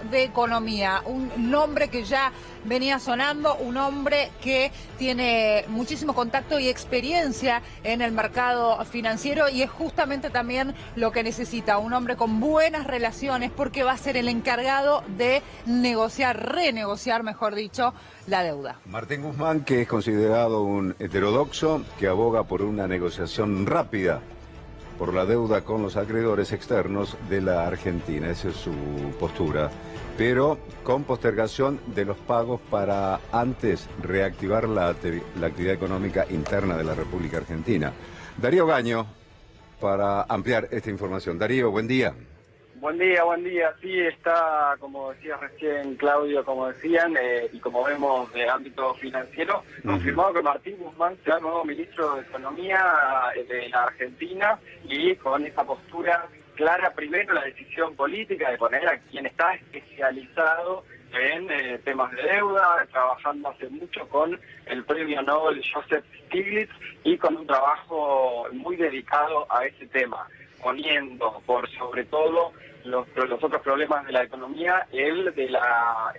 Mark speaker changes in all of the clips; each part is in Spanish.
Speaker 1: de Economía, un nombre que ya venía sonando, un hombre que tiene muchísimo contacto y experiencia en el mercado financiero y es justamente también lo que necesita, un hombre con buenas relaciones porque va a ser el encargado de renegociar, mejor dicho, la deuda.
Speaker 2: Martín Guzmán, que es considerado un heterodoxo, que aboga por una negociación rápida por la deuda con los acreedores externos de la Argentina. Esa es su postura, pero con postergación de los pagos para antes reactivar la actividad económica interna de la República Argentina. Darío Gaño, para ampliar esta información. Darío, buen día.
Speaker 3: Buen día, buen día. Sí, está, como decía recién Claudio, como decían, y como vemos de ámbito financiero, confirmado que Martín Guzmán será el nuevo ministro de Economía de la Argentina y con esa postura clara, primero la decisión política de poner a quien está especializado en temas de deuda, trabajando hace mucho con el premio Nobel Joseph Stiglitz y con un trabajo muy dedicado a ese tema, poniendo por sobre todo los otros problemas de la economía, el de la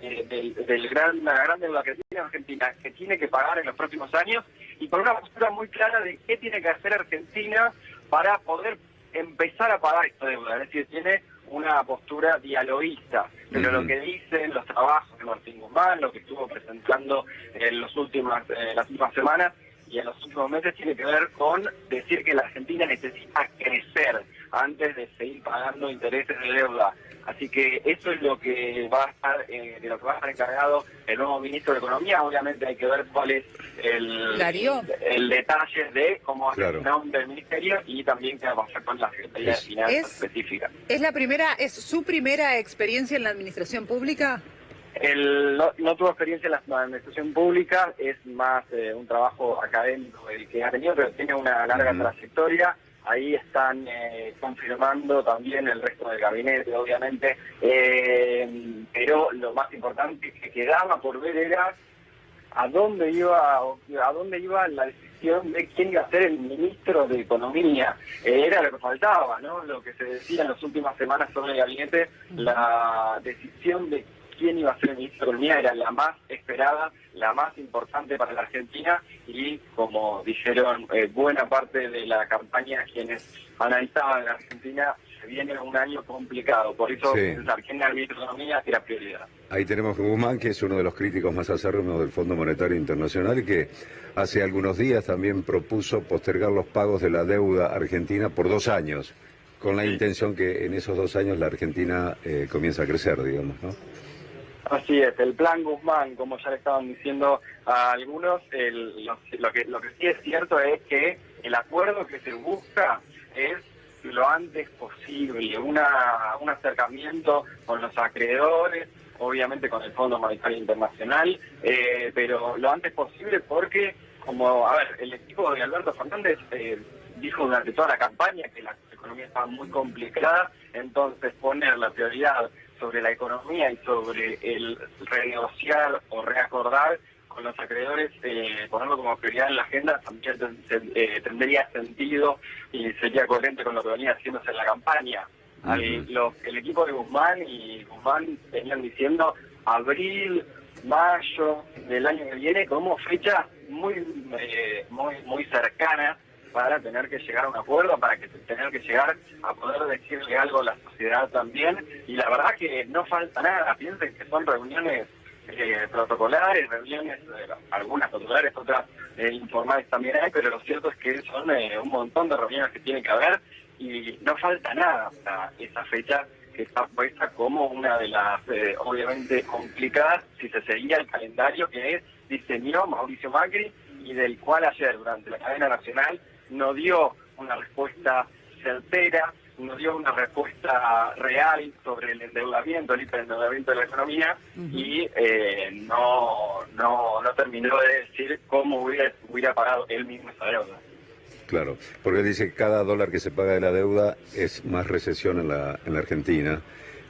Speaker 3: gran deuda que tiene Argentina, que tiene que pagar en los próximos años, y con una postura muy clara de qué tiene que hacer Argentina para poder empezar a pagar esta deuda. Es decir, tiene una postura dialoguista, pero lo que dicen los trabajos de Martín Guzmán, lo que estuvo presentando en las últimas semanas y en los últimos meses, tiene que ver con decir que la Argentina necesita crecer antes de seguir pagando intereses de deuda. Así que eso es lo que va a estar, de lo que va a estar encargado el nuevo ministro de Economía. Obviamente hay que ver cuál es el detalle de cómo va a ser el nombre del ministerio y también qué va a pasar con la Secretaría de Finanzas específica.
Speaker 1: ¿Es su primera experiencia en la administración pública?
Speaker 3: No tuvo experiencia en la administración pública, es más un trabajo académico el que ha tenido, pero tiene una larga trayectoria. Ahí están confirmando también el resto del gabinete, obviamente, pero lo más importante que quedaba por ver era a dónde iba la decisión de quién iba a ser el ministro de Economía. Era lo que faltaba, ¿no? Lo que se decía en las últimas semanas sobre el gabinete, la decisión de quién iba a ser el ministro de Economía era la más esperada, la más importante para la Argentina, y como dijeron buena parte de la campaña quienes analizaban la Argentina, se viene un año complicado, por eso pensar quién era el ministro de Economía era prioridad.
Speaker 2: Ahí tenemos a Guzmán, que es uno de los críticos más acérrimos del Fondo Monetario Internacional, y que hace algunos días también propuso postergar los pagos de la deuda argentina por 2 años, con la intención que en esos 2 años la Argentina comience a crecer, digamos, ¿no?
Speaker 3: Así es, el plan Guzmán, como ya le estaban diciendo a algunos, lo que sí es cierto es que el acuerdo que se busca es lo antes posible, un acercamiento con los acreedores, obviamente con el Fondo Monetario Internacional, pero lo antes posible porque, el equipo de Alberto Fernández dijo durante toda la campaña que la economía estaba muy complicada, entonces poner la prioridad sobre la economía y sobre el renegociar o reacordar con los acreedores, ponerlo como prioridad en la agenda, también tendría sentido y sería coherente con lo que venía haciéndose en la campaña. El equipo de Guzmán y Guzmán venían diciendo abril, mayo del año que viene como fecha muy cercana para tener que llegar a un acuerdo, para tener que llegar a poder decirle algo a la sociedad también. Y la verdad que no falta nada. Piensen que son reuniones protocolares, reuniones, algunas protocolares, otras informales también hay, pero lo cierto es que son un montón de reuniones que tienen que haber y no falta nada para esa fecha que está puesta como una de las, obviamente, complicadas si se seguía el calendario que diseñó Mauricio Macri y del cual ayer, durante la cadena nacional, no dio una respuesta certera, no dio una respuesta real sobre el endeudamiento, el hiperendeudamiento de la economía, y no terminó de decir cómo hubiera pagado él mismo esa deuda.
Speaker 2: Claro, porque dice que cada dólar que se paga de la deuda es más recesión en la Argentina,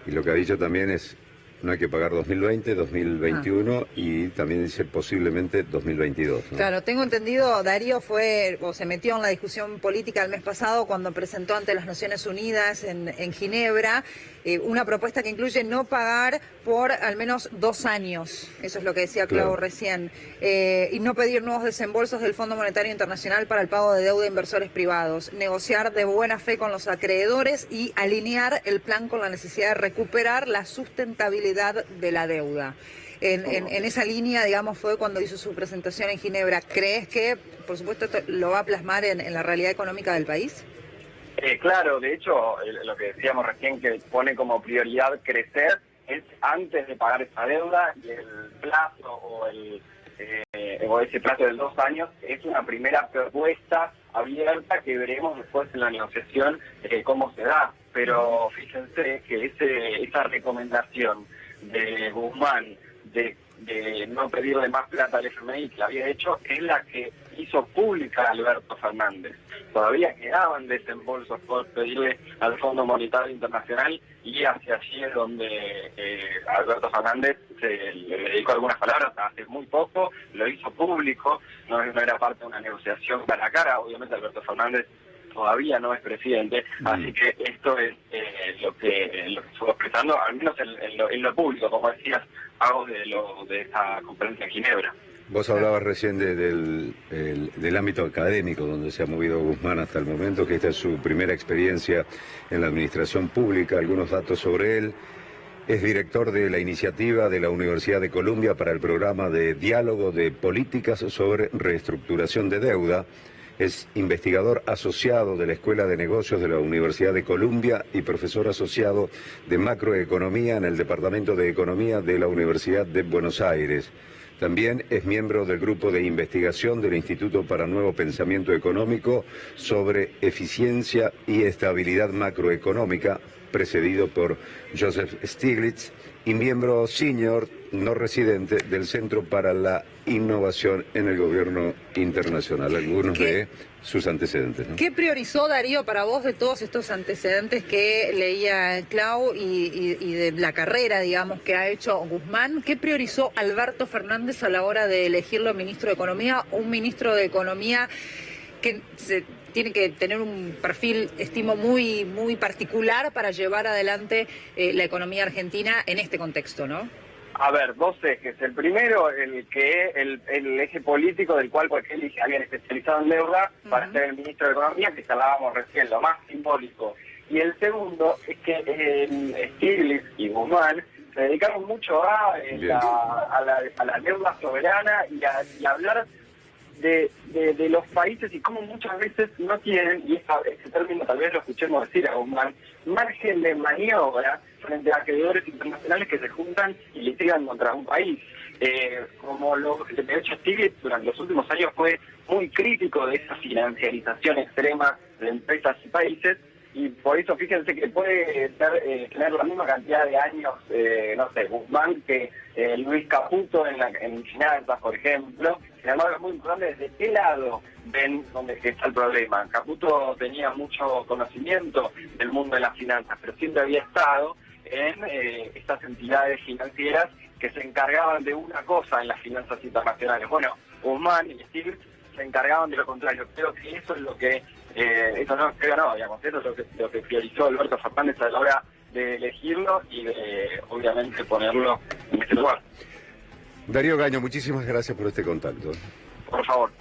Speaker 2: y lo que ha dicho también es no hay que pagar 2020, 2021 y también dice posiblemente 2022, ¿no?
Speaker 1: Claro, tengo entendido, Darío se metió en la discusión política el mes pasado cuando presentó ante las Naciones Unidas en Ginebra una propuesta que incluye no pagar por al menos 2 años, eso es lo que decía Clau recién, y no pedir nuevos desembolsos del Fondo Monetario Internacional para el pago de deuda de inversores privados, negociar de buena fe con los acreedores y alinear el plan con la necesidad de recuperar la sustentabilidad de la deuda. En esa línea, digamos, fue cuando hizo su presentación en Ginebra. ¿Crees que, por supuesto, esto lo va a plasmar en la realidad económica del país?
Speaker 3: Claro, de hecho, lo que decíamos recién, que pone como prioridad crecer, es antes de pagar esa deuda, y el plazo o ese plazo de 2 años es una primera propuesta abierta que veremos después en la negociación cómo se da. Pero fíjense que esa recomendación de Guzmán de no pedirle más plata al FMI, que la había hecho, es la que hizo pública Alberto Fernández. Todavía quedaban desembolsos por pedirle al Fondo Monetario Internacional, y hacia allí es donde Alberto Fernández le dedicó algunas palabras hace muy poco, lo hizo público, no era parte de una negociación cara a cara. Obviamente Alberto Fernández todavía no es presidente, así que esto es lo que estuvo expresando, al menos en lo público, como decías, hago de esa conferencia en Ginebra.
Speaker 2: Vos hablabas recién del ámbito académico donde se ha movido Guzmán hasta el momento, que esta es su primera experiencia en la administración pública. Algunos datos sobre él: es director de la iniciativa de la Universidad de Columbia para el programa de diálogo de políticas sobre reestructuración de deuda. Es investigador asociado de la Escuela de Negocios de la Universidad de Columbia y profesor asociado de macroeconomía en el Departamento de Economía de la Universidad de Buenos Aires. También es miembro del grupo de investigación del Instituto para Nuevo Pensamiento Económico sobre eficiencia y estabilidad macroeconómica, precedido por Joseph Stiglitz, y miembro senior no residente del Centro para la Innovación en el Gobierno Internacional. Algunos de sus antecedentes, ¿no?
Speaker 1: ¿Qué priorizó, Darío, para vos de todos estos antecedentes que leía Clau y de la carrera, digamos, que ha hecho Guzmán? ¿Qué priorizó Alberto Fernández a la hora de elegirlo ministro de Economía? Un ministro de Economía que tiene que tener un perfil, estimo, muy, muy particular para llevar adelante la economía argentina en este contexto, ¿no?
Speaker 3: A ver, 2 ejes. El primero, el eje político del cual alguien especializado en deuda para ser el ministro de Economía, que hablábamos recién, lo más simbólico. Y el segundo es que Stiglitz y Guzmán se dedicaron mucho a la deuda soberana y a hablar de los países y cómo muchas veces no tienen, y este término tal vez lo escuchemos decir a Guzmán, margen de maniobra frente a acreedores internacionales que se juntan y litigan contra un país. Como de hecho Stiglitz durante los últimos años fue muy crítico de esa financiarización extrema de empresas y países, y por eso fíjense que puede tener la misma cantidad de años, Guzmán, que Luis Caputo en finanzas, por ejemplo. Sin embargo, es muy importante desde qué lado ven dónde está el problema. Caputo tenía mucho conocimiento del mundo de las finanzas, pero siempre había estado en estas entidades financieras que se encargaban de una cosa en las finanzas internacionales. Bueno, Guzmán y Stiglitz se encargaban de lo contrario. Creo que eso es lo que eso es lo que priorizó Alberto Fernández a la hora de elegirlo y de, obviamente, ponerlo en este lugar.
Speaker 2: Darío Gaño, muchísimas gracias por este contacto.
Speaker 3: Por favor.